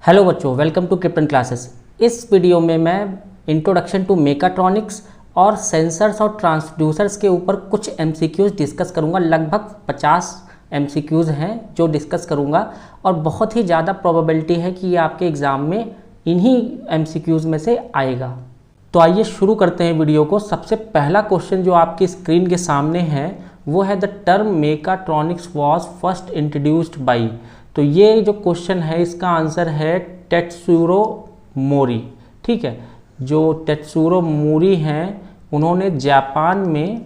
Hello बच्चों, welcome to krypton classes. इस video में मैं इंट्रोडक्शन टू मेकाट्रॉनिक्स और सेंसर्स और ट्रांसड्यूसर्स के ऊपर कुछ एमसीक्यूज़ डिस्कस करूंगा। लगभग 50 एमसीक्यूज़ हैं जो डिस्कस करूंगा और बहुत ही ज़्यादा प्रोबेबिलिटी है कि ये आपके एग्ज़ाम में इन्हीं एमसीक्यूज़ में से आएगा। तो आइए शुरू करते हैं वीडियो को। सबसे पहला क्वेश्चन जो आपकी स्क्रीन के सामने है वो है the term mechatronics was first introduced by. तो ये जो क्वेश्चन है इसका आंसर है टेत्सुरो मोरी। ठीक है, जो टेत्सुरो मोरी हैं उन्होंने जापान में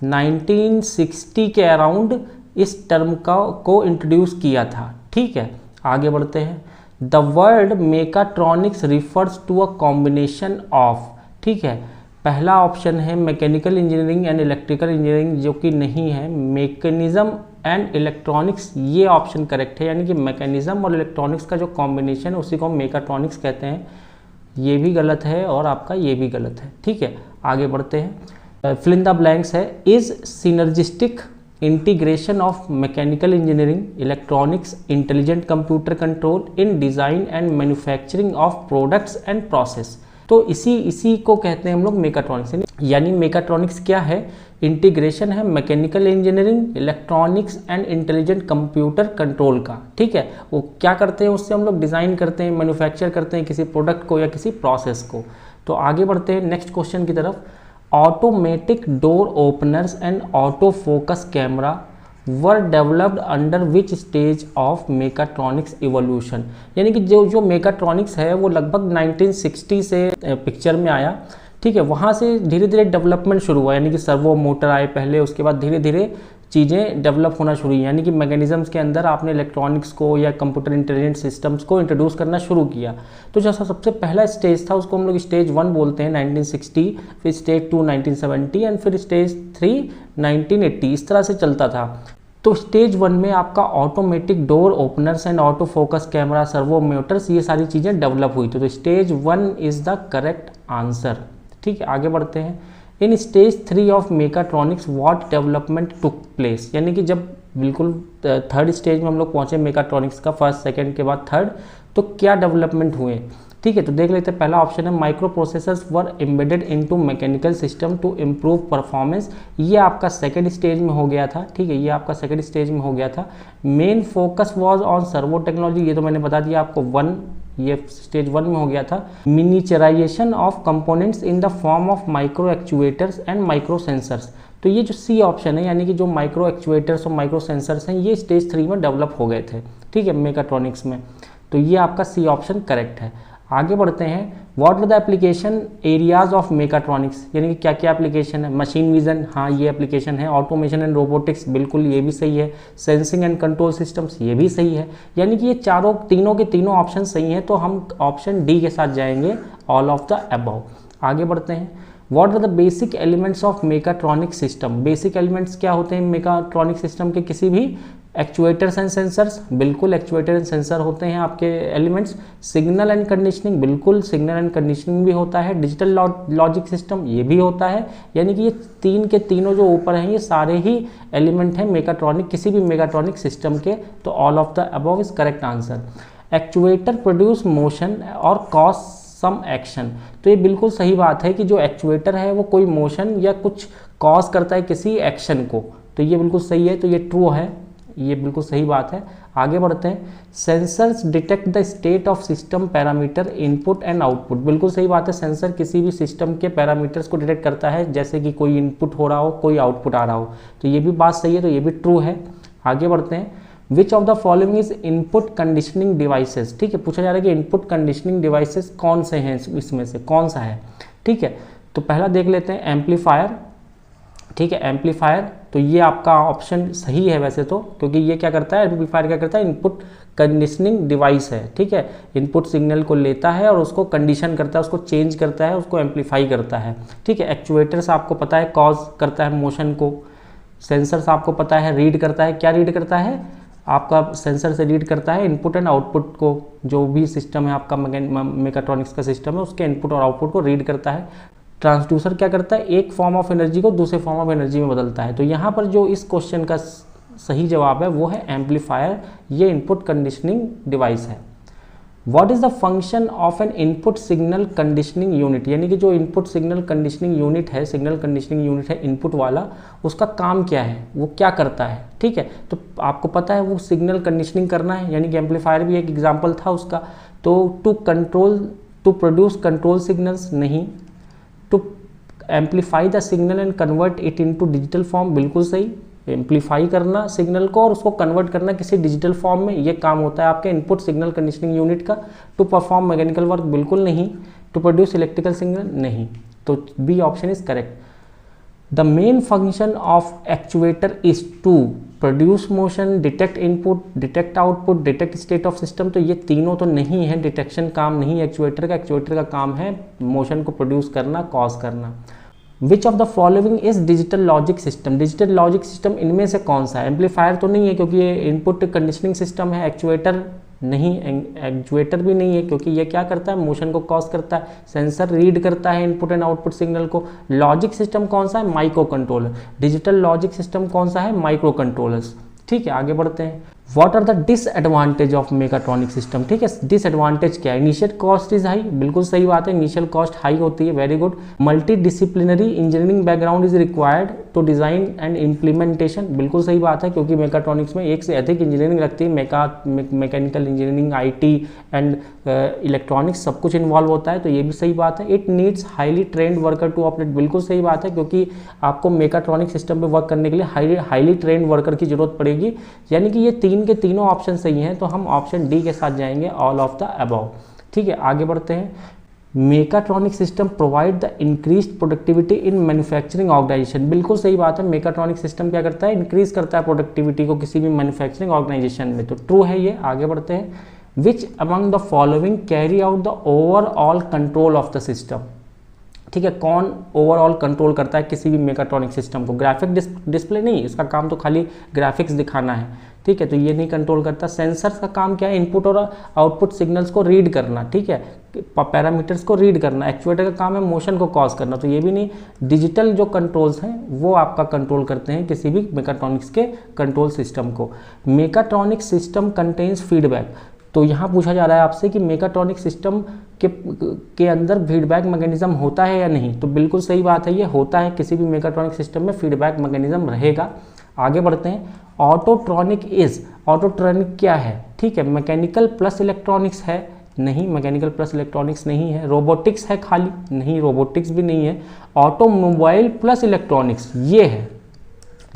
1960 के अराउंड इस टर्म को इंट्रोड्यूस किया था। ठीक है, आगे बढ़ते हैं। The word mechatronics refers to a combination of. ठीक है, पहला ऑप्शन है mechanical engineering and electrical engineering, जो कि नहीं है। मैकेनिज्म एंड इलेक्ट्रॉनिक्स ये ऑप्शन करेक्ट है, यानी कि मैकेनिज्म और इलेक्ट्रॉनिक्स का जो कॉम्बिनेशन है उसी को हम मेकाट्रॉनिक्स कहते हैं। ये भी गलत है और आपका ये भी गलत है। ठीक है, आगे बढ़ते हैं। फिल इन द ब्लैंक्स है is synergistic integration of mechanical engineering, electronics, intelligent computer control in design and manufacturing of products and process. तो इसी को कहते हैं हम लोग मेकाट्रॉनिक्स। यानी मेकाट्रॉनिक्स क्या है? इंटीग्रेशन है mechanical engineering, electronics and intelligent computer control का। ठीक है, वो क्या करते हैं, उससे हम लोग डिज़ाइन करते हैं, मैन्युफैक्चर करते हैं किसी प्रोडक्ट को या किसी प्रोसेस को। तो आगे बढ़ते हैं नेक्स्ट क्वेश्चन की तरफ। Automatic door openers and auto focus camera were developed under which stage of mechatronics evolution. यानी कि जो मेकाट्रॉनिक्स है वो लगभग 1960 से पिक्चर में आया। ठीक है, वहाँ से धीरे धीरे डेवलपमेंट शुरू हुआ, यानी कि सर्वो मोटर आए पहले, उसके बाद धीरे धीरे चीज़ें डेवलप होना शुरू हुई। यानी कि मैकेनिज्म्स के अंदर आपने इलेक्ट्रॉनिक्स को या कंप्यूटर इंटेलिजेंट सिस्टम्स को इंट्रोड्यूस करना शुरू किया। तो जो सबसे पहला स्टेज था उसको हम लोग स्टेज 1 बोलते हैं 1960, फिर स्टेज 2 1970 एंड फिर स्टेज 3 1980। इस तरह से चलता था। तो स्टेज 1 में आपका automatic door openers and auto focus camera, servo Motors, ये सारी चीज़ें डेवलप हुई थी। तो stage 1 is the correct answer. ठीक है, आगे बढ़ते हैं। In stage 3 of mechatronics what development took place. यानी कि जब बिल्कुल थर्ड स्टेज में हम लोग पहुँचे मेकाट्रॉनिक्स का, फर्स्ट सेकेंड के बाद थर्ड, तो क्या डेवलपमेंट हुए? ठीक है, तो देख लेते हैं। पहला ऑप्शन है micro processors were embedded into mechanical system to improve performance. ये आपका सेकंड स्टेज में हो गया था। ठीक है, ये आपका सेकंड स्टेज में हो गया था। Main focus was on servo technology, ये तो मैंने बता दिया आपको 1, ये स्टेज 1 में हो गया था। Miniaturisation of components in the form of micro actuators and micro sensors. तो ये जो सी ऑप्शन है, यानी कि जो माइक्रो एक्चुएटर्स और माइक्रो सेंसर्स हैं, ये स्टेज 3 में डेवलप हो गए थे। ठीक है, मेकाट्रॉनिक्स में। तो ये आपका सी ऑप्शन करेक्ट है। आगे बढ़ते हैं। What are the application areas of mechatronics. यानी कि क्या क्या एप्लीकेशन है? मशीन विजन, हाँ ये एप्लीकेशन है। ऑटोमेशन एंड रोबोटिक्स, बिल्कुल ये भी सही है। सेंसिंग एंड कंट्रोल सिस्टम्स, ये भी सही है। यानी कि ये तीनों के तीनों ऑप्शन सही हैं। तो हम ऑप्शन डी के साथ जाएंगे, ऑल ऑफ द अबव। आगे बढ़ते हैं। What are the basic elements of mechatronic system. Basic elements क्या होते हैं मेकाट्रॉनिक सिस्टम के? किसी भी एक्चुएटर्स एंड सेंसर्स, बिल्कुल एक्चुएटर एंड सेंसर होते हैं आपके एलिमेंट्स। सिग्नल एंड कंडीशनिंग, बिल्कुल सिग्नल एंड कंडीशनिंग भी होता है। डिजिटल लॉजिक सिस्टम, ये भी होता है। यानी कि ये तीन के तीनों जो ऊपर हैं ये सारे ही एलिमेंट हैं मेकाट्रॉनिक, किसी भी मेकाट्रॉनिक सिस्टम के। तो all of the above is correct answer. Actuator produce motion और कॉज सम एक्शन। तो ये बिल्कुल सही बात है कि जो एक्चुएटर है वो कोई मोशन या कुछ कॉज करता है किसी एक्शन को। तो ये बिल्कुल सही है, तो ये ट्रू है, ये बिल्कुल सही बात है। आगे बढ़ते हैं। Sensors detect the state of system parameter input and output. बिल्कुल सही बात है, सेंसर किसी भी सिस्टम के पैरामीटर्स को डिटेक्ट करता है, जैसे कि कोई इनपुट हो रहा हो, कोई आउटपुट आ रहा हो। तो ये भी बात सही है, तो ये भी ट्रू है। आगे बढ़ते हैं। Which of the following is input conditioning devices. ठीक है, पूछा जा रहा है कि इनपुट कंडीशनिंग डिवाइसेस कौन से हैं, इसमें से कौन सा है? ठीक है, तो पहला देख लेते हैं एम्पलीफायर। ठीक है, एम्पलीफायर, तो ये आपका ऑप्शन सही है वैसे तो, क्योंकि ये क्या करता है, एम्पलीफायर क्या करता है, इनपुट कंडीशनिंग डिवाइस है। ठीक है, इनपुट सिग्नल को लेता है और उसको कंडीशन करता है, उसको चेंज करता है, उसको एम्पलीफाई करता है। ठीक है, एक्चुएटर्स आपको पता है कॉज करता है मोशन को। सेंसर्स आपको पता है रीड करता है, क्या रीड करता है आपका? सेंसर से रीड करता है इनपुट एंड आउटपुट को। जो भी सिस्टम है आपका मेकाट्रॉनिक्स का सिस्टम है, उसके इनपुट और आउटपुट को रीड करता है। ट्रांसड्यूसर क्या करता है, एक फॉर्म ऑफ एनर्जी को दूसरे फॉर्म ऑफ एनर्जी में बदलता है। तो यहाँ पर जो इस क्वेश्चन का सही जवाब है वो है एम्पलीफायर, ये इनपुट कंडीशनिंग डिवाइस है। What is the function of N input signal conditioning unit, यानी कि जो इनपुट सिग्नल कंडीशनिंग यूनिट है, सिग्नल कंडीशनिंग यूनिट है इनपुट वाला, उसका काम क्या है, वो क्या करता है। ठीक है, तो आपको पता है वो सिग्नल कंडीशनिंग करना है, यानी कि एम्पलीफायर भी एक एग्जाम्पल था उसका। तो टू प्रोड्यूस कंट्रोल सिग्नल्स नहीं, to amplify the signal and convert it into digital form, बिल्कुल सही, एम्पलीफाई करना सिग्नल को और उसको कन्वर्ट करना किसी डिजिटल फॉर्म में, ये काम होता है आपके इनपुट सिग्नल कंडीशनिंग यूनिट का। टू परफॉर्म मैकेनिकल वर्क, बिल्कुल नहीं। टू प्रोड्यूस इलेक्ट्रिकल सिग्नल, नहीं। तो B option is correct. The main function of actuator is to produce motion, detect input, detect output, detect state of system. तो ये तीनों तो नहीं है, डिटेक्शन काम नहीं है एक्चुएटर का। एक्चुएटर का काम है मोशन को प्रोड्यूस करना, कॉज करना। Which of the following is digital logic system, digital logic system इनमें से कौन सा है। एम्पलीफायर तो नहीं है क्योंकि ये इनपुट कंडीशनिंग सिस्टम है। एक्चुएटर नहीं, एक्चुएटर भी नहीं है क्योंकि ये क्या करता है, मोशन को कॉज करता है। सेंसर रीड करता है इनपुट एंड आउटपुट सिग्नल को। लॉजिक सिस्टम कौन सा है, micro controller. Digital logic system कौन सा है, माइक्रो कंट्रोलर्स। ठीक है, आगे बढ़ते हैं। What are the disadvantage of mechatronic system, ठीक है, डिसएडवांटेज क्या है। इनिशियल कॉस्ट इज हाई, बिल्कुल सही बात है, इनिशियल कॉस्ट हाई होती है, very good. Multi disciplinary engineering background is required to design and implementation, बिल्कुल सही बात है क्योंकि मेकाट्रॉनिक्स में एक से अधिक इंजीनियरिंग लगती है। Mechanical engineering, IT and electronics सब कुछ इन्वॉल्व होता है, तो ये भी सही बात है। It needs highly trained worker to operate, बिल्कुल सही बात है क्योंकि आपको मेकाट्रॉनिक सिस्टम पे वर्क करने के लिए हाईली ट्रेंड वर्कर की जरूरत पड़ेगी। यानी कि ये तीन के तीनों ऑप्शन सही हैं, तो हम ऑप्शन डी के साथ जाएंगे, ऑल ऑफ द अबव। ठीक है, आगे बढ़ते हैं। Mechatronic system provide the increased productivity in manufacturing organisation, बिल्कुल सही बात है। मेकाट्रॉनिक सिस्टम क्या करता है, इंक्रीज करता है प्रोडक्टिविटी को किसी भी मैन्युफैक्चरिंग ऑर्गेनाइजेशन में, तो ट्रू है ये। आगे बढ़ते हैं। विच among the following carry out the overall control of the system, ठीक है, कौन ओवरऑल कंट्रोल करता है किसी भी मेकाट्रॉनिक सिस्टम को। ग्राफिक डिस्प्ले नहीं, इसका काम तो खाली ग्राफिक्स दिखाना है, ठीक है, तो ये नहीं कंट्रोल करता। सेंसर्स का काम क्या है, इनपुट और आउटपुट सिग्नल्स को रीड करना, ठीक है, पैरामीटर्स को रीड करना। एक्चुएटर का काम है मोशन को कॉज करना, तो ये भी नहीं। डिजिटल जो कंट्रोल्स हैं वो आपका कंट्रोल करते हैं किसी भी मेकाट्रॉनिक्स के कंट्रोल सिस्टम को। मेकाट्रॉनिक सिस्टम कंटेन्स फीडबैक, तो यहाँ पूछा जा रहा है आपसे कि मेकाट्रॉनिक सिस्टम के अंदर फीडबैक मैकेनिज्म होता है या नहीं, तो बिल्कुल सही बात है, ये होता है। किसी भी मेकाट्रॉनिक सिस्टम में फीडबैक मैकेनिज्म रहेगा। आगे बढ़ते हैं। ऑटोट्रॉनिक क्या है, ठीक है, मैकेनिकल प्लस इलेक्ट्रॉनिक्स है, नहीं, मैकेनिकल प्लस इलेक्ट्रॉनिक्स नहीं है। रोबोटिक्स है खाली, नहीं, रोबोटिक्स भी नहीं है। ऑटोमोबाइल प्लस इलेक्ट्रॉनिक्स ये है,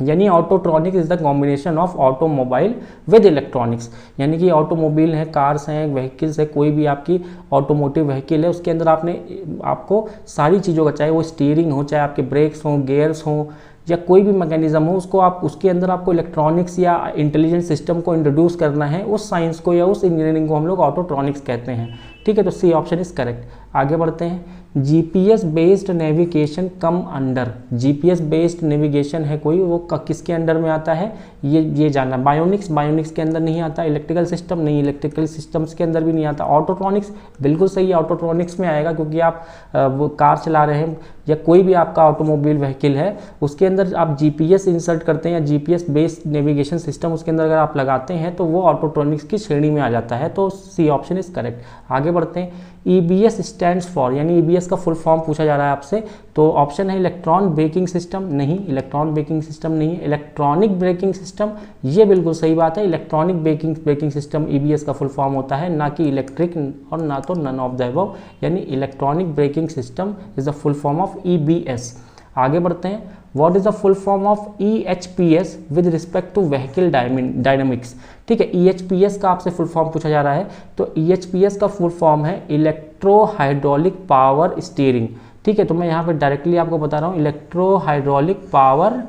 यानी autotronic is the combination of automobile with electronics, यानी कि ऑटोमोबाइल है, कार्स हैं, व्हीकल्स है, कोई भी आपकी ऑटोमोटिव व्हीकल है, उसके अंदर आपको सारी चीज़ों का, चाहे वो स्टीयरिंग हो, चाहे आपके ब्रेक्स हों, गियर्स हों, या कोई भी मैकेनिज्म हो, उसको आप उसके अंदर आपको इलेक्ट्रॉनिक्स या इंटेलिजेंट सिस्टम को इंट्रोड्यूस करना है, उस साइंस को या उस इंजीनियरिंग को हम लोग ऑटोट्रॉनिक्स कहते हैं। ठीक है, तो सी ऑप्शन इज करेक्ट। आगे बढ़ते हैं। GPS based navigation come under, GPS based navigation है कोई, वो किसके अंडर में आता है, ये जानना। बायोनिक्स के अंदर नहीं आता। इलेक्ट्रिकल सिस्टम नहीं, इलेक्ट्रिकल सिस्टम्स के अंदर भी नहीं आता। ऑटोट्रॉनिक्स बिल्कुल सही है, ऑटोट्रॉनिक्स में आएगा क्योंकि आप वो कार चला रहे हैं या कोई भी आपका ऑटोमोबाइल व्हीकल है, उसके अंदर आप GPS इंसर्ट करते हैं या GPS बेस्ड नेविगेशन सिस्टम उसके अंदर अगर आप लगाते हैं तो वो ऑटोट्रॉनिक्स की श्रेणी में आ जाता है, तो सी ऑप्शन इज करेक्ट। आगे बढ़ते हैं। EBS स्टैंड्स फॉर, यानी EBS का फुल फॉर्म पूछा जा रहा है आपसे, तो ऑप्शन है इलेक्ट्रॉन ब्रेकिंग सिस्टम, नहीं, इलेक्ट्रॉन ब्रेकिंग सिस्टम नहीं है। इलेक्ट्रॉनिक ब्रेकिंग सिस्टम, ये बिल्कुल सही बात है, इलेक्ट्रॉनिक ब्रेकिंग सिस्टम EBS का फुल फॉर्म होता है, ना कि इलेक्ट्रिक और ना तो नन ऑफ द अबव, यानी electronic braking system is the full form of EBS। आगे बढ़ते हैं। What is the full form of EHPS with respect to vehicle dynamics, ठीक है, EHPS का आपसे फुल फॉर्म पूछा जा रहा है, तो EHPS का फुल फॉर्म है इलेक्ट्रो हाइड्रोलिक पावर स्टीयरिंग, ठीक है, तो मैं यहाँ पे डायरेक्टली आपको बता रहा हूँ, इलेक्ट्रो हाइड्रोलिक पावर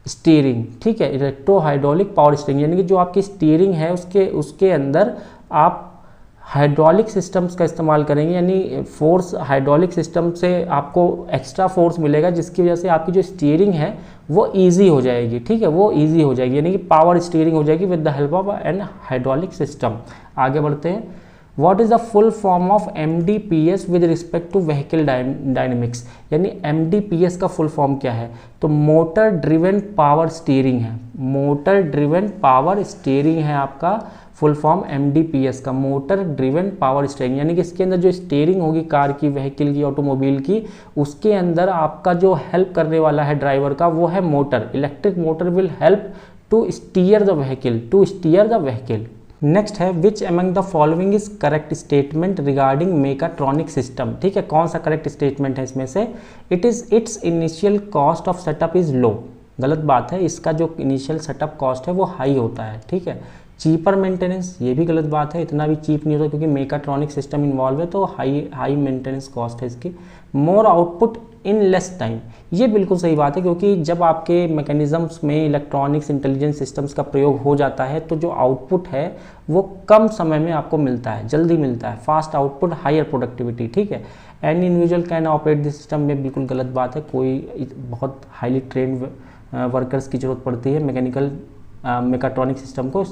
स्टीयरिंग, ठीक है, इलेक्ट्रो हाइड्रोलिक पावर स्टीयरिंग, यानी कि जो आपकी स्टीयरिंग है उसके अंदर आप हाइड्रोलिक सिस्टम्स का इस्तेमाल करेंगे, यानी फोर्स हाइड्रोलिक सिस्टम से आपको एक्स्ट्रा फोर्स मिलेगा जिसकी वजह से आपकी जो स्टीयरिंग है वो इजी हो जाएगी, ठीक है, वो इजी हो जाएगी, यानी कि पावर स्टीयरिंग हो जाएगी with the help of an hydraulic system. आगे बढ़ते हैं। What is the full form of MDPS with respect to vehicle dynamics, यानी MDPS का फुल फॉर्म क्या है, तो मोटर ड्रिवन पावर स्टीयरिंग है, मोटर ड्रिवन पावर स्टीयरिंग है आपका फुल फॉर्म MDPS का, मोटर ड्रिवन पावर स्टीयरिंग, यानी कि इसके अंदर जो स्टीयरिंग होगी कार की, व्हीकल की, ऑटोमोबाइल की, उसके अंदर आपका जो हेल्प करने वाला है ड्राइवर का वो है motor. Electric motor will help to steer the vehicle. Next है which among the following is correct statement regarding mechatronic system. ठीक है, कौन सा करेक्ट स्टेटमेंट है इसमें से? Its initial cost of setup is low. गलत बात है, इसका जो इनिशियल सेटअप कॉस्ट है वो हाई होता है। ठीक है, चीपर मेंटेनेंस, ये भी गलत बात है, इतना भी चीप नहीं होता क्योंकि मेकाट्रॉनिक सिस्टम इन्वॉल्व है तो हाई मेंटेनेंस कॉस्ट है इसकी। मोर आउटपुट इन लेस टाइम, ये बिल्कुल सही बात है क्योंकि जब आपके मैकेनिज्म्स में इलेक्ट्रॉनिक्स इंटेलिजेंस सिस्टम्स का प्रयोग हो जाता है तो जो आउटपुट है वो कम समय में आपको मिलता है, जल्दी मिलता है। Fast output, higher productivity. ठीक है, any individual can operate this system, में बिल्कुल गलत बात है, कोई बहुत हाईली ट्रेंड वर्कर्स की जरूरत पड़ती है मेकाट्रॉनिक सिस्टम को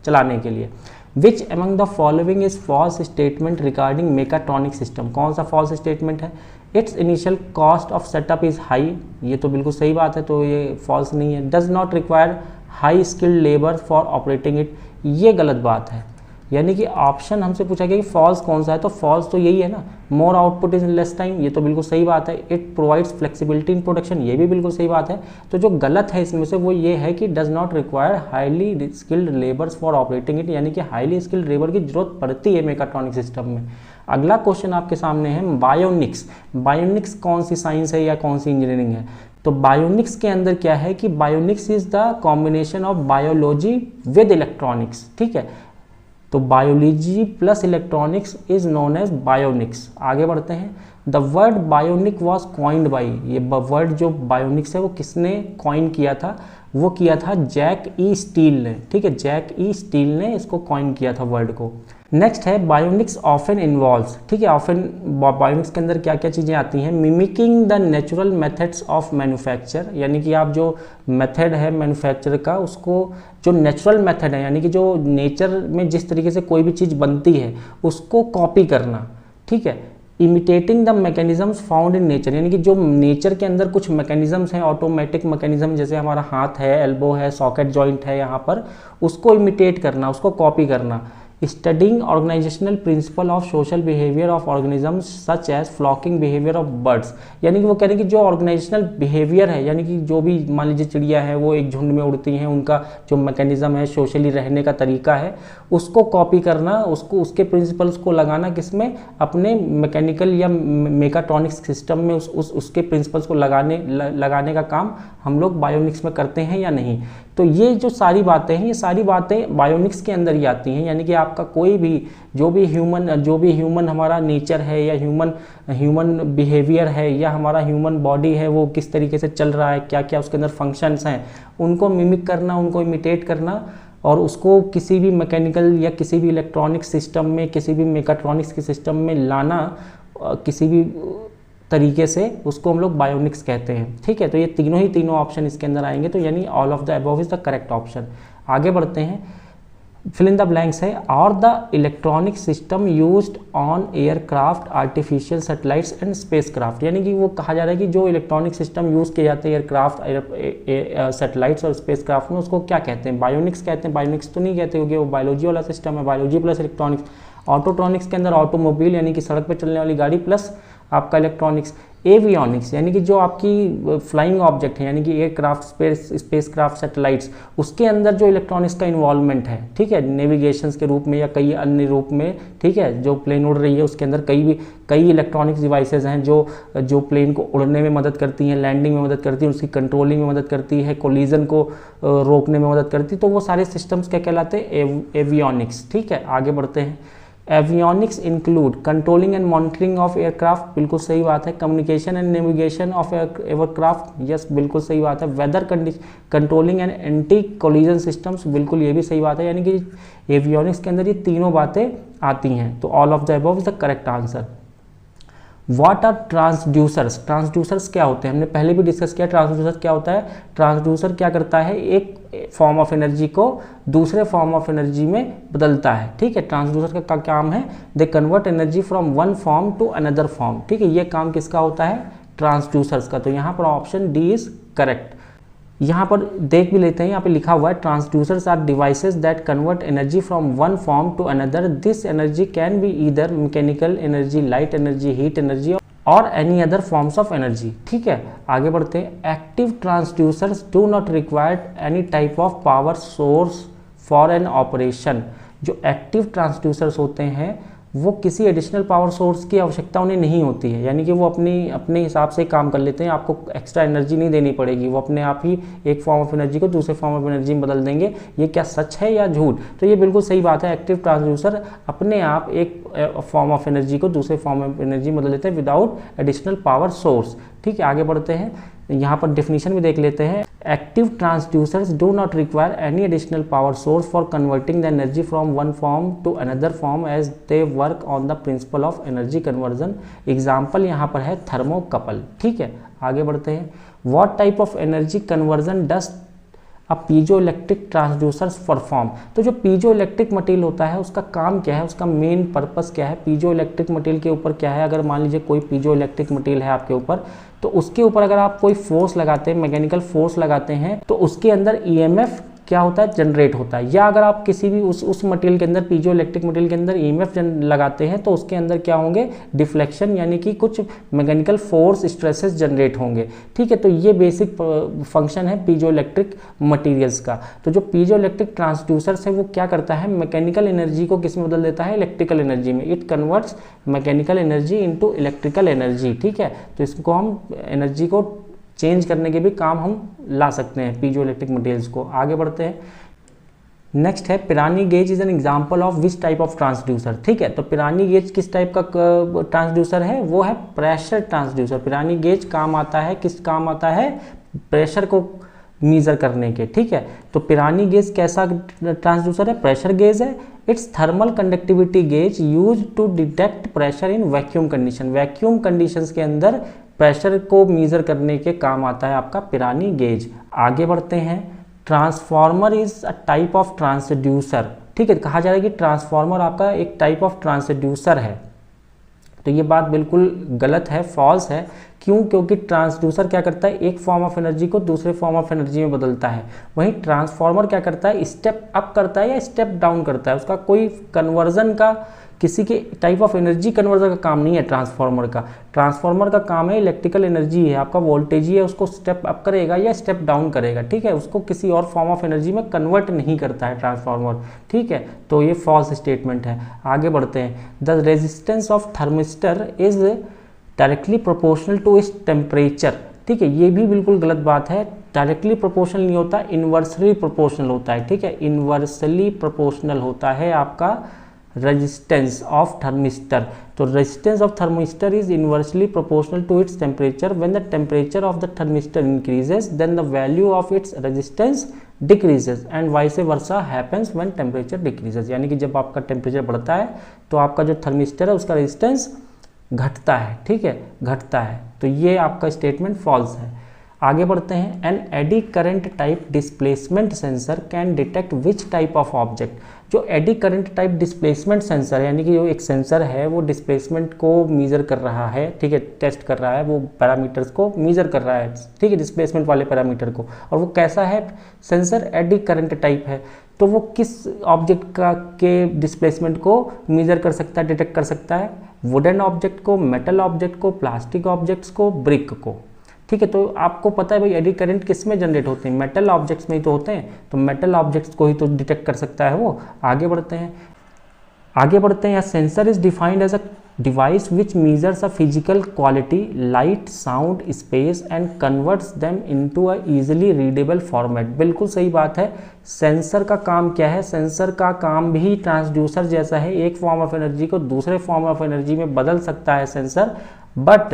चलाने के लिए। Which among the following is false statement regarding mechatronic system, कौन सा फॉल्स स्टेटमेंट है? Its initial cost of setup is high, ये तो बिल्कुल सही बात है, तो ये फॉल्स नहीं है। Does not require high skilled labour for operating it, ये गलत बात है। यानी कि ऑप्शन हमसे पूछा गया कि फॉल्स कौन सा है, तो फॉल्स तो यही है ना। More output is in less time, ये तो बिल्कुल सही बात है। It provides flexibility in production, ये भी बिल्कुल सही बात है। तो जो गलत है इसमें से वो ये है कि does not require highly skilled labours for operating it, यानी कि हाईली स्किल्ड लेबर की जरूरत पड़ती है मेकाट्रॉनिक सिस्टम में। अगला क्वेश्चन आपके सामने है बायोनिक्स। बायोनिक्स कौन सी साइंस है या कौन सी इंजीनियरिंग है? तो बायोनिक्स के अंदर क्या है कि bionics is the combination of biology with electronics. ठीक है, तो biology plus electronics is known as bionics. आगे बढ़ते हैं। The word bionic was coined by, ये वर्ड जो बायोनिक्स है वो किसने कॉइन किया था? वो किया था जैक ई स्टील ने। ठीक है, जैक ई स्टील ने इसको कॉइन किया था वर्ड को। नेक्स्ट है बायोनिक्स ऑफन इन्वॉल्व्स। ठीक है, ऑफन बायोनिक्स के अंदर क्या क्या चीज़ें आती हैं? Mimicking the natural methods of manufacture, यानी कि आप जो मेथड है मैन्युफैक्चर का, उसको जो नेचुरल मेथड है यानी कि जो नेचर में जिस तरीके से कोई भी चीज़ बनती है उसको कॉपी करना। ठीक है, imitating the mechanisms found in nature, यानी कि जो नेचर के अंदर कुछ मैकेनिज्म्स हैं, ऑटोमेटिक मैकेनिज्म, जैसे हमारा हाथ है, एल्बो है, सॉकेट जॉइंट है यहाँ पर, उसको इमिटेट करना, उसको कॉपी करना। Studying organisational principle of social behaviour of organisms such as flocking behaviour of birds, यानी कि वो कह रहे हैं कि जो ऑर्गेनाइजेशनल बिहेवियर है, यानी कि जो भी मान लीजिए चिड़िया है वो एक झुंड में उड़ती हैं, उनका जो मैकेनिज्म है, सोशली रहने का तरीका है, उसको कॉपी करना, उसको उसके प्रिंसिपल्स को लगाना किसमें? अपने मैकेनिकल या मेकाट्रॉनिक्स सिस्टम में उसके प्रिंसिपल्स को लगाने का काम हम लोग बायोनिक्स में करते हैं या नहीं। तो ये जो सारी बातें हैं, ये सारी बातें बायोनिक्स के अंदर ही आती हैं, यानी कि आपका कोई भी जो भी ह्यूमन हमारा नेचर है या ह्यूमन बिहेवियर है या हमारा ह्यूमन बॉडी है, वो किस तरीके से चल रहा है, क्या क्या उसके अंदर फंक्शंस हैं, उनको मिमिक करना, उनको इमिटेट करना और उसको किसी भी मैकेनिकल या किसी भी इलेक्ट्रॉनिक सिस्टम में, किसी भी मेकाट्रॉनिक्स के सिस्टम में लाना किसी भी तरीके से, उसको हम लोग बायोनिक्स कहते हैं। ठीक है, तो ये तीनों ऑप्शन इसके अंदर आएंगे, तो यानी all of the above is the correct option. आगे बढ़ते हैं, फिल इन द ब्लैंक्स है। और the electronic system used on aircraft, artificial satellites and spacecraft, यानी कि वो कहा जा रहा है कि जो इलेक्ट्रॉनिक सिस्टम यूज़ किए जाते हैं एयरक्राफ्ट, सैटेलाइट्स और स्पेसक्राफ्ट में, उसको क्या कहते हैं? बायोनिक्स कहते हैं। बायोनिक्स तो नहीं कहते क्योंकि वो बायोलॉजी वाला सिस्टम है, बायोलॉजी प्लस इलेक्ट्रॉनिक्स। ऑटोट्रॉनिक्स के अंदर ऑटोमोबाइल यानी कि सड़क पर चलने वाली गाड़ी प्लस आपका इलेक्ट्रॉनिक्स। एवियनिक्स यानी कि जो आपकी फ्लाइंग ऑब्जेक्ट है, यानी कि एयरक्राफ्ट, स्पेसक्राफ्ट, सैटेलाइट्स, उसके अंदर जो इलेक्ट्रॉनिक्स का इन्वॉल्वमेंट है। ठीक है, नेविगेशंस के रूप में या कई अन्य रूप में। ठीक है, जो प्लेन उड़ रही है उसके अंदर कई इलेक्ट्रॉनिक्स डिवाइसेज हैं जो प्लेन को उड़ने में मदद करती हैं, लैंडिंग में मदद करती हैं, उसकी कंट्रोलिंग में मदद करती है, कोलिजन को रोकने में मदद करती है। तो वो सारे सिस्टम्स क्या कहलाते हैं? एवियनिक्स। ठीक है, आगे बढ़ते हैं। Avionics include controlling and monitoring of aircraft, बिल्कुल सही बात है। Communication and navigation of aircraft, yes बिल्कुल सही बात है। Weather controlling and anti collision systems, बिल्कुल ये भी सही बात है। यानी कि एवियनिक्स के अंदर ये तीनों बातें आती हैं, तो all of the above is the correct answer. What are transducers? Transducers क्या होते हैं? हमने पहले भी डिस्कस किया ट्रांसड्यूसर क्या होता है। ट्रांसड्यूसर क्या करता है? एक फॉर्म ऑफ एनर्जी को दूसरे फॉर्म ऑफ एनर्जी में बदलता है। ठीक है, ट्रांसड्यूसर का काम है they convert energy from one form to another form. ठीक है, ये काम किसका होता है? ट्रांसड्यूसर्स का। तो यहाँ पर ऑप्शन डी इज करेक्ट। यहाँ पर देख भी लेते हैं, यहाँ पे लिखा हुआ है transducers are devices that convert energy from one form to another. This energy can be either mechanical energy, light energy, heat energy or any other forms of energy. ठीक है, आगे बढ़ते हैं। Active transducers do not require any type of power source for an operation. जो active transducers होते हैं वो किसी एडिशनल पावर सोर्स की आवश्यकता उन्हें नहीं होती है, यानी कि वो अपने हिसाब से काम कर लेते हैं, आपको एक्स्ट्रा एनर्जी नहीं देनी पड़ेगी, वो अपने आप ही एक फॉर्म ऑफ एनर्जी को दूसरे फॉर्म ऑफ एनर्जी में बदल देंगे। ये क्या सच है या झूठ? तो ये बिल्कुल सही बात है। एक्टिव ट्रांसड्यूसर अपने आप एक फॉर्म ऑफ एनर्जी को दूसरे फॉर्म ऑफ एनर्जी में बदल देते हैं विदाउट एडिशनल पावर सोर्स। ठीक है, आगे बढ़ते हैं, यहाँ पर डेफिनेशन भी देख लेते हैं। Active transducers do not require any additional power source for converting the energy from one form to another form as they work on the principle of energy conversion. Example यहाँ पर है थर्मोकपल। ठीक है, आगे बढ़ते हैं। What type of energy conversion does a piezo electric transducers perform. तो जो पीजो इलेक्ट्रिक मटेरियल होता है उसका काम क्या है, उसका मेन पर्पस क्या है, पीजो इलेक्ट्रिक मटेरियल के ऊपर क्या है। अगर मान लीजिए कोई पीजो इलेक्ट्रिक मटेरियल है आपके ऊपर, तो उसके ऊपर अगर आप कोई फोर्स लगाते हैं, मैकेनिकल फोर्स लगाते हैं, तो उसके अंदर ईएमएफ क्या होता है, जनरेट होता है। या अगर आप किसी भी उस मटेरियल के अंदर, पीजो इलेक्ट्रिक मटेरियल के अंदर ईएमएफ लगाते हैं, तो उसके अंदर क्या होंगे, डिफ्लेक्शन, यानी कि कुछ मैकेनिकल फोर्स स्ट्रेसेस जनरेट होंगे। ठीक है, तो ये बेसिक फंक्शन है पीजो इलेक्ट्रिक मटेरियल्स का। तो जो पीजो इलेक्ट्रिक ट्रांसड्यूसर्स है वो क्या करता है, मैकेनिकल एनर्जी को किस में बदल देता है, इलेक्ट्रिकल एनर्जी में। It converts mechanical energy into electrical energy. ठीक है, तो इसको हम एनर्जी को चेंज करने के भी काम हम ला सकते हैं पीजो इलेक्ट्रिक मटेरियल्स को। आगे बढ़ते हैं। नेक्स्ट है Pirani gauge is an example of which type of transducer. ठीक है, तो पिरानी गेज किस टाइप का ट्रांसड्यूसर है, वो है प्रेशर ट्रांसड्यूसर। पिरानी गेज काम आता है, किस काम आता है, प्रेशर को मीजर करने के। ठीक है, तो पिरानी गेज कैसा ट्रांसड्यूसर है, प्रेशर गेज है। It's thermal conductivity gauge use to detect pressure in vacuum condition. Vacuum conditions के अंदर प्रेशर को मीजर करने के काम आता है आपका पिरानी गेज। आगे बढ़ते हैं। Transformer is a type of transducer. ठीक है, कहा जा रहा है कि ट्रांसफार्मर आपका एक टाइप ऑफ ट्रांसड्यूसर है। तो ये बात बिल्कुल गलत है, फॉल्स है। क्यों? क्योंकि ट्रांसड्यूसर क्या करता है, एक फॉर्म ऑफ एनर्जी को दूसरे फॉर्म ऑफ एनर्जी में बदलता है। वहीं ट्रांसफार्मर क्या करता है, स्टेप अप करता है या स्टेप डाउन करता है। उसका कोई कन्वर्जन का, किसी के टाइप ऑफ एनर्जी कन्वर्जन का काम नहीं है ट्रांसफार्मर का। ट्रांसफार्मर का काम है इलेक्ट्रिकल एनर्जी है, आपका वोल्टेज ही है, उसको स्टेप अप करेगा या स्टेप डाउन करेगा। ठीक है, उसको किसी और फॉर्म ऑफ एनर्जी में कन्वर्ट नहीं करता है ट्रांसफार्मर। ठीक है, तो ये फॉल्स स्टेटमेंट है। आगे बढ़ते हैं। The resistance of thermistor is directly proportional to its temperature. ठीक है, ये भी बिल्कुल गलत बात है। डायरेक्टली प्रोपोर्शनल नहीं होता, इन्वर्सली प्रोपोर्शनल होता है। ठीक है, इन्वर्सली प्रोपोर्शनल होता है आपका रेजिस्टेंस ऑफ थर्मिस्टर। तो resistance of thermistor is inversely proportional to its temperature. When the temperature of the thermistor increases then the value of its resistance decreases and vice versa happens when temperature decreases. यानी कि जब आपका temperature बढ़ता है तो आपका जो thermistor है उसका रेजिस्टेंस घटता है। ठीक है, घटता है। तो ये आपका स्टेटमेंट फॉल्स है। आगे बढ़ते हैं। An eddy current type displacement sensor can detect which type of object. जो eddy current type displacement sensor है, यानी कि जो एक सेंसर है वो डिस्प्लेसमेंट को मीजर कर रहा है। ठीक है, टेस्ट कर रहा है, वो पैरामीटर्स को मीजर कर रहा है। ठीक है, डिस्प्लेसमेंट वाले पैरामीटर को। और वो कैसा है सेंसर, एडी करंट टाइप है। तो वो किस ऑब्जेक्ट का के डिस्प्लेसमेंट को मीजर कर सकता है, डिटेक्ट कर सकता है, वुडन ऑब्जेक्ट को, मेटल ऑब्जेक्ट को, प्लास्टिक ऑब्जेक्ट्स को, ब्रिक को। ठीक है, तो आपको पता है भाई एडी करंट किस में जनरेट होते हैं, मेटल ऑब्जेक्ट्स में ही तो होते हैं। तो मेटल ऑब्जेक्ट्स को ही तो डिटेक्ट कर सकता है वो। आगे बढ़ते हैं। आगे बढ़ते हैं। Sensor is defined as a device which measures a physical quality, light, sound, space and converts them into a easily readable format. बिल्कुल सही बात है। सेंसर का काम क्या है, सेंसर का काम भी ट्रांसड्यूसर जैसा है। एक फॉर्म ऑफ एनर्जी को दूसरे फॉर्म ऑफ एनर्जी में बदल सकता है सेंसर। बट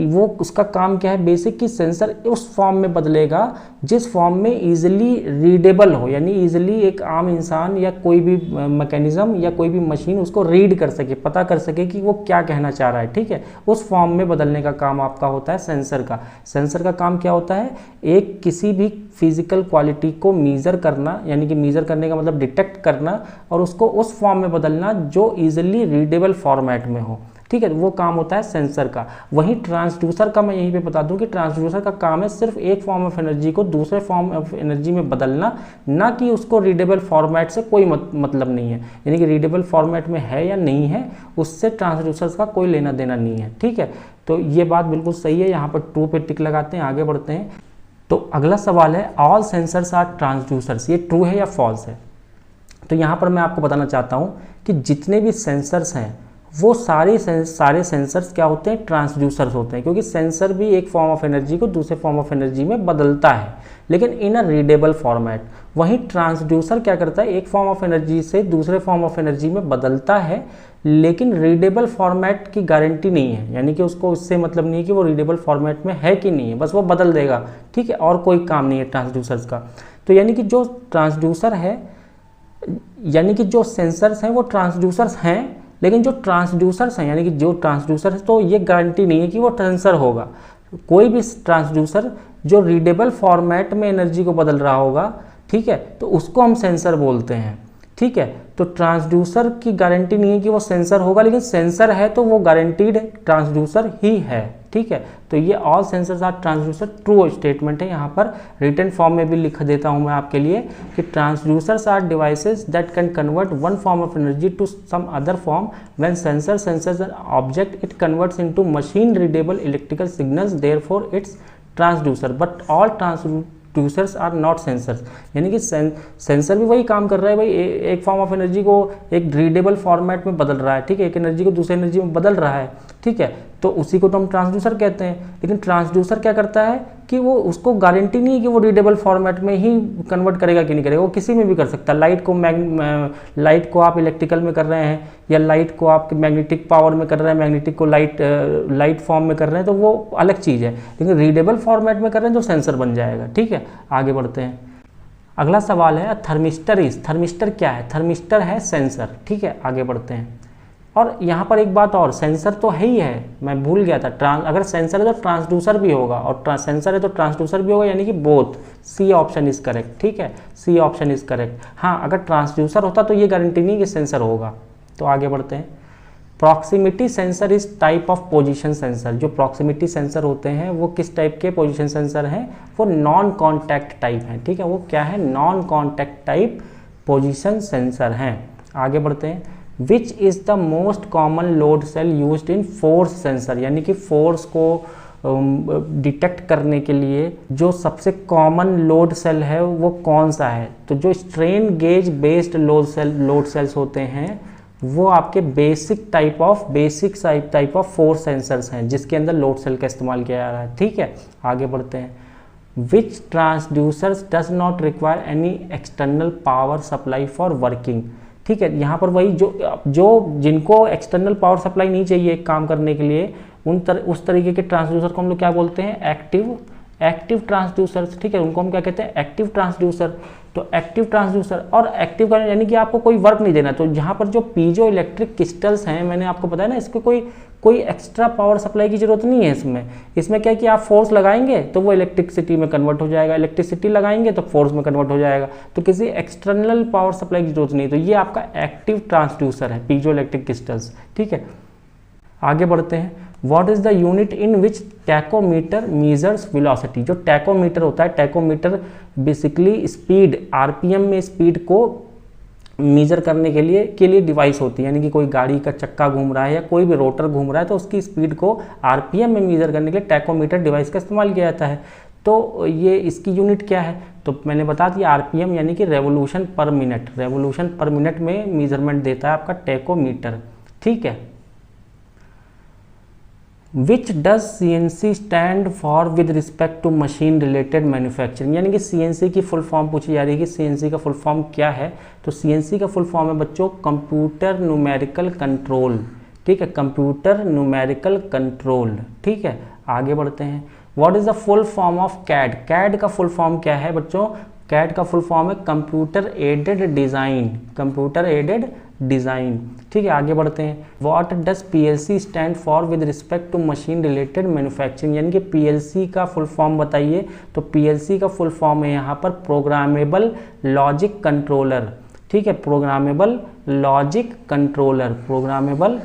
वो उसका काम क्या है, बेसिक कि सेंसर उस फॉर्म में बदलेगा जिस फॉर्म में इजीली रीडेबल हो, यानी इजीली एक आम इंसान या कोई भी मैकेनिज्म या कोई भी मशीन उसको रीड कर सके, पता कर सके कि वो क्या कहना चाह रहा है। ठीक है, उस फॉर्म में बदलने का काम आपका होता है सेंसर का। सेंसर का काम क्या होता है, एक किसी भी फिजिकल क्वालिटी को मीज़र करना, यानी कि मीज़र करने का मतलब डिटेक्ट करना और उसको उस फॉर्म में बदलना जो ईजिली रीडेबल फॉर्मेट में हो। ठीक है, वो काम होता है सेंसर का। वहीं ट्रांसड्यूसर का मैं यहीं पे बता दूं कि ट्रांसड्यूसर का काम है सिर्फ एक फॉर्म ऑफ एनर्जी को दूसरे फॉर्म ऑफ एनर्जी में बदलना, ना कि उसको रीडेबल फॉर्मेट से कोई मतलब नहीं है, यानी कि रीडेबल फॉर्मेट में है या नहीं है उससे ट्रांसड्यूसर्स का कोई लेना देना नहीं है। ठीक है, तो ये बात बिल्कुल सही है, यहाँ पर ट्रू पे टिक लगाते हैं, आगे बढ़ते हैं। तो अगला सवाल है ऑल सेंसर्स आर ट्रांसड्यूसर्स, ये ट्रू है या फॉल्स है? तो यहाँ पर मैं आपको बताना चाहता हूँ कि जितने भी सेंसर्स हैं वो सारे सेंसर्स क्या होते हैं, ट्रांसड्यूसर्स होते हैं, क्योंकि सेंसर भी एक फॉर्म ऑफ एनर्जी को दूसरे फॉर्म ऑफ एनर्जी में बदलता है, लेकिन इन अ रीडेबल फॉर्मेट। वहीं ट्रांसड्यूसर क्या करता है, एक फॉर्म ऑफ एनर्जी से दूसरे फॉर्म ऑफ एनर्जी में बदलता है, लेकिन रीडेबल फॉर्मेट की गारंटी नहीं है, यानी कि उसको इससे मतलब नहीं है कि वो रीडेबल फॉर्मेट में है कि नहीं है, बस वो बदल देगा। ठीक है, और कोई काम नहीं है ट्रांसड्यूसर्स का। तो यानी कि जो ट्रांसड्यूसर है, यानी कि जो सेंसर्स हैं वो ट्रांसड्यूसर्स हैं, लेकिन जो ट्रांसड्यूसर्स हैं, यानी कि जो ट्रांसड्यूसर है, तो ये गारंटी नहीं है कि वो सेंसर होगा। कोई भी ट्रांसड्यूसर जो रीडेबल फॉर्मेट में एनर्जी को बदल रहा होगा, ठीक है, तो उसको हम सेंसर बोलते हैं। ठीक है, तो ट्रांसड्यूसर की गारंटी नहीं है कि वो सेंसर होगा, लेकिन सेंसर है तो वो गारंटीड ट्रांसड्यूसर ही है। ठीक है, तो ये all sensors are transducer true statement है। यहाँ पर रिटन फॉर्म में भी लिख देता हूँ मैं आपके लिए कि transducers are devices that can convert one form of energy to some other form. When sensor senses an object it converts into machine readable electrical signals, therefore it's transducer, but all transducers are not sensors. यानी कि sensor भी वही काम कर रहा है भाई, एक फॉर्म ऑफ एनर्जी को एक रीडेबल फॉर्मेट में बदल रहा है। ठीक है, एक एनर्जी को दूसरी एनर्जी में बदल रहा है। ठीक है, तो उसी को तो हम ट्रांसड्यूसर कहते हैं। लेकिन ट्रांसड्यूसर क्या करता है कि वो उसको गारंटी नहीं है कि वो रीडेबल फॉर्मेट में ही कन्वर्ट करेगा कि नहीं करेगा, वो किसी में भी कर सकता है। लाइट को आप इलेक्ट्रिकल में कर रहे हैं, या लाइट को आप मैग्नेटिक पावर में कर रहे हैं, मैग्नेटिक को लाइट फॉर्म में कर रहे हैं, तो वो अलग चीज़ है। लेकिन रीडेबल फॉर्मेट में कर रहे हैं तो सेंसर बन जाएगा। ठीक है, आगे बढ़ते हैं। अगला सवाल है थर्मिस्टर थर्मिस्टर क्या है? थर्मिस्टर है सेंसर। ठीक है, आगे बढ़ते हैं। और यहाँ पर एक बात और, सेंसर तो है ही है, मैं भूल गया था, अगर सेंसर है तो ट्रांसड्यूसर भी होगा, और सेंसर है तो ट्रांसड्यूसर भी होगा, यानी कि both. C option is correct. ठीक है, सी ऑप्शन इज करेक्ट। हाँ, अगर ट्रांसड्यूसर होता तो ये गारंटी नहीं कि सेंसर होगा। तो आगे बढ़ते हैं। Proximity sensor is type of position sensor. जो प्रॉक्सिमिटी सेंसर होते हैं वो किस टाइप के पोजीशन सेंसर हैं? वो नॉन कॉन्टैक्ट टाइप हैं। ठीक है, वो क्या है? Non contact type position sensor हैं। आगे बढ़ते हैं। Which is the most common load cell used in force sensor, यानी कि फोर्स को डिटेक्ट करने के लिए जो सबसे कॉमन लोड सेल है वो कौन सा है? तो जो strain gauge based load cells होते हैं वो आपके basic type of force sensors हैं, जिसके अंदर लोड सेल का इस्तेमाल किया जा रहा है। ठीक है, आगे बढ़ते हैं। Which transducers does not require any external power supply for working. ठीक है, यहाँ पर वही जो जिनको एक्सटर्नल पावर सप्लाई नहीं चाहिए एक काम करने के लिए, उस तरीके के ट्रांसड्यूसर को हम लोग क्या बोलते हैं? Active transducers. ठीक है, उनको हम क्या कहते हैं? Active transducer. तो एक्टिव ट्रांसड्यूसर, और एक्टिव करने यानी कि आपको कोई वर्क नहीं देना। तो यहाँ पर जो पीजो इलेक्ट्रिक क्रिस्टल्स हैं, मैंने आपको बताया ना, इसको कोई एक्स्ट्रा पावर सप्लाई की जरूरत नहीं है इसमें क्या है कि आप फोर्स लगाएंगे तो वो इलेक्ट्रिसिटी में कन्वर्ट हो जाएगा, इलेक्ट्रिसिटी लगाएंगे तो फोर्स में कन्वर्ट हो जाएगा, तो किसी एक्सटर्नल पावर सप्लाई की जरूरत नहीं। तो ये आपका एक्टिव ट्रांसड्यूसर है, पीजो इलेक्ट्रिक क्रिस्टल्स। ठीक है, आगे बढ़ते हैं। What is the unit in which tachometer measures velocity? जो टैकोमीटर होता है, टैकोमीटर बेसिकली स्पीड, आरपीएम में स्पीड को मेजर करने के लिए डिवाइस होती है। यानी कि कोई गाड़ी का चक्का घूम रहा है या कोई भी रोटर घूम रहा है तो उसकी स्पीड को आरपीएम में मेजर करने के लिए टैकोमीटर डिवाइस का इस्तेमाल किया जाता है। तो ये इसकी यूनिट क्या है? तो मैंने बता दिया, आरपीएम यानी कि revolution per minute. Revolution per minute में मेजरमेंट देता है आपका टैकोमीटर। ठीक है। Which does CNC stand for with respect to machine related manufacturing, यानी कि CNC की फुल फॉर्म पूछी जा रही है कि CNC का फुल फॉर्म क्या है। तो CNC का फुल फॉर्म है बच्चों कंप्यूटर न्यूमेरिकल कंट्रोल। ठीक है, कंप्यूटर न्यूमेरिकल कंट्रोल। ठीक है, आगे बढ़ते हैं। What is the full form of CAD? CAD का फुल फॉर्म क्या है बच्चों? कैड का फुल फॉर्म है computer aided design. Computer aided design. ठीक है, आगे बढ़ते हैं। What does PLC stand for with respect to machine related manufacturing, यानी कि PLC का फुल फॉर्म बताइए। तो PLC का फुल फॉर्म है यहाँ पर प्रोग्रामेबल लॉजिक कंट्रोलर। ठीक है, programmable logic controller, programmable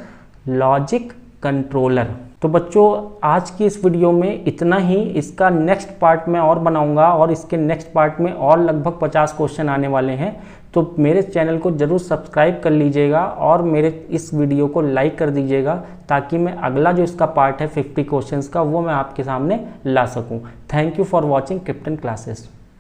logic controller. तो बच्चों आज की इस वीडियो में इतना ही। इसका नेक्स्ट पार्ट मैं और बनाऊंगा और इसके नेक्स्ट पार्ट में और लगभग 50 क्वेश्चन आने वाले हैं। तो मेरे चैनल को ज़रूर सब्सक्राइब कर लीजिएगा और मेरे इस वीडियो को लाइक कर दीजिएगा, ताकि मैं अगला जो इसका पार्ट है 50 क्वेश्चंस का वो मैं आपके सामने ला सकूं। Thank you for watching captain classes.